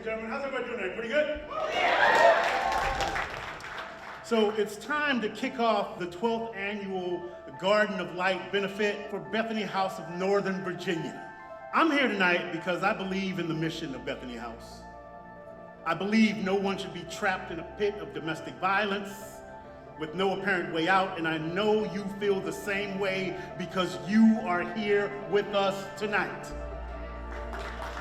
and gentlemen. How's everybody doing tonight? Pretty good? So it's time to kick off the 12th annual Garden of Light benefit for Bethany House of Northern Virginia. I'm here tonight because I believe in the mission of Bethany House. I believe no one should be trapped in a pit of domestic violence with no apparent way out, and I know you feel the same way because you are here with us tonight.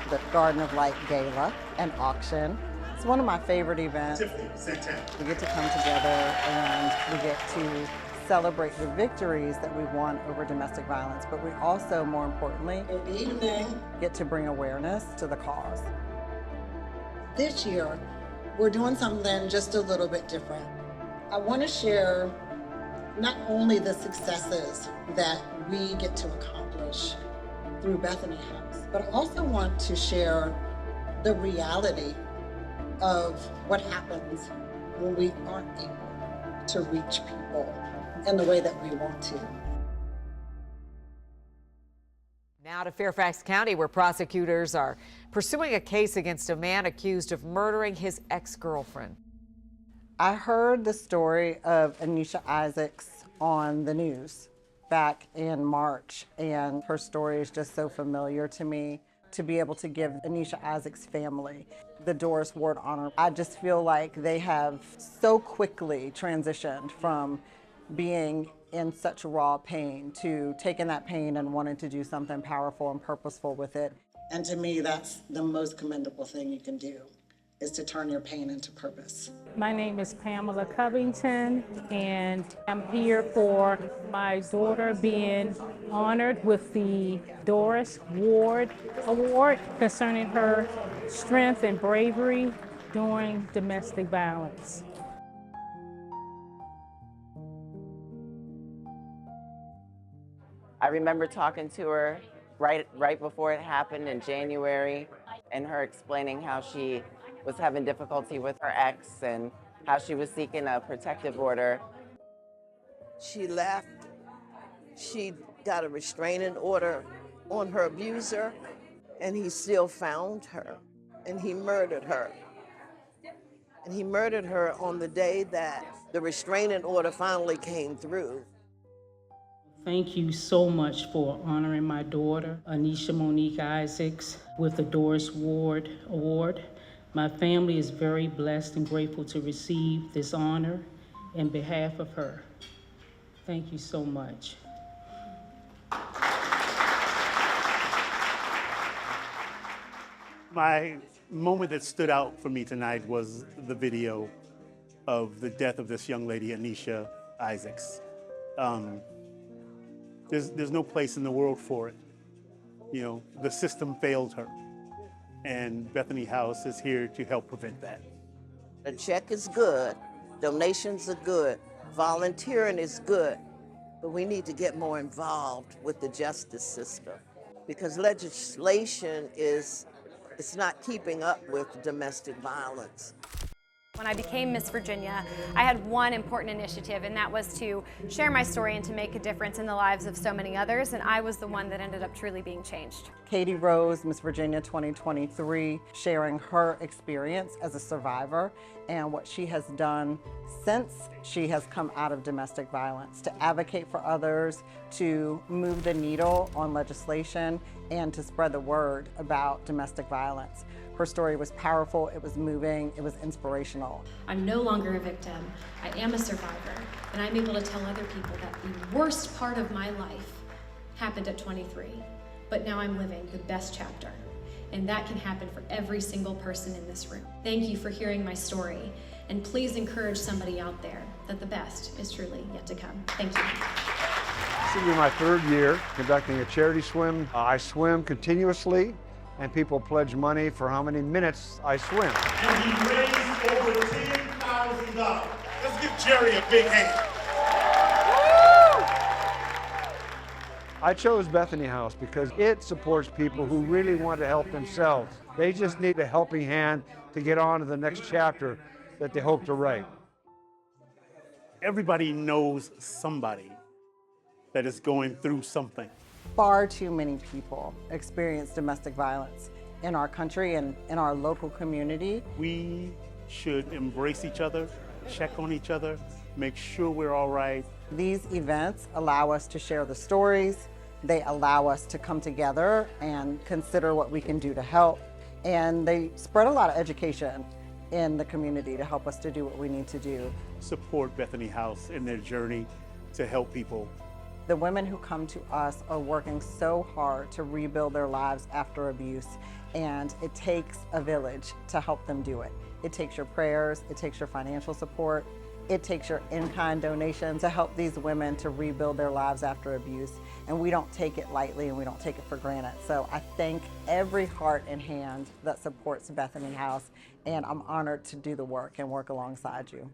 The Garden of Light Gala and auction. It's one of my favorite events. Tiffany, Santana. We get to come together and we get to celebrate the victories that we've won over domestic violence, but we also, more importantly, Good evening. get to bring awareness to the cause. This year, we're doing something just a little bit different. I want to share not only the successes that we get to accomplish through Bethany House, but I also want to share the reality of what happens when we aren't able to reach people in the way that we want to. Now to Fairfax County, where prosecutors are pursuing a case against a man accused of murdering his ex-girlfriend. I heard the story of Anisha Isaacs on the news back in March, and her story is just so familiar to me. To be able to give Anisha Isaacs' family the Doris Ward honor, I just feel like they have so quickly transitioned from being in such raw pain to taking that pain and wanting to do something powerful and purposeful with it. And to me, that's the most commendable thing you can do, is to turn your pain into purpose. My name is Pamela Covington, and I'm here for my daughter being honored with the Doris Ward Award concerning her strength and bravery during domestic violence. I remember talking to her right before it happened in January, and her explaining how she was having difficulty with her ex and how she was seeking a protective order. She left. She got a restraining order on her abuser, and he still found her, and he murdered her. And he murdered her on the day that the restraining order finally came through. Thank you so much for honoring my daughter, Anisha Monique Isaacs, with the Doris Ward Award. My family is very blessed and grateful to receive this honor in behalf of her. Thank you so much. My moment that stood out for me tonight was the video of the death of this young lady, Anisha Isaacs. There's no place in the world for it. You know, the system failed her, and Bethany House is here to help prevent that. The check is good, donations are good, volunteering is good, but we need to get more involved with the justice system because legislation it's not keeping up with domestic violence. When I became Miss Virginia, I had one important initiative, and that was to share my story and to make a difference in the lives of so many others, and I was the one that ended up truly being changed. Katie Rose, Miss Virginia 2023, sharing her experience as a survivor and what she has done since she has come out of domestic violence to advocate for others, to move the needle on legislation, and to spread the word about domestic violence. Her story was powerful, it was moving, it was inspirational. I'm no longer a victim, I am a survivor, and I'm able to tell other people that the worst part of my life happened at 23, but now I'm living the best chapter. And that can happen for every single person in this room. Thank you for hearing my story, and please encourage somebody out there that the best is truly yet to come. Thank you. This will be my third year conducting a charity swim. I swim continuously, and people pledge money for how many minutes I swim. And he raised over $10,000. Let's give Jerry a big hand. I chose Bethany House because it supports people who really want to help themselves. They just need a helping hand to get on to the next chapter that they hope to write. Everybody knows somebody that is going through something. Far too many people experience domestic violence, in our country and in our local community. We should embrace each other, check on each other, make sure we're all right. These events allow us to share the stories. They allow us to come together and consider what we can do to help. And they spread a lot of education in the community to help us to do what we need to do. Support Bethany House in their journey to help people. The women who come to us are working so hard to rebuild their lives after abuse, and it takes a village to help them do it. It takes your prayers, it takes your financial support, it takes your in-kind donation to help these women to rebuild their lives after abuse. And we don't take it lightly and we don't take it for granted. So I thank every heart and hand that supports Bethany House, and I'm honored to do the work and work alongside you.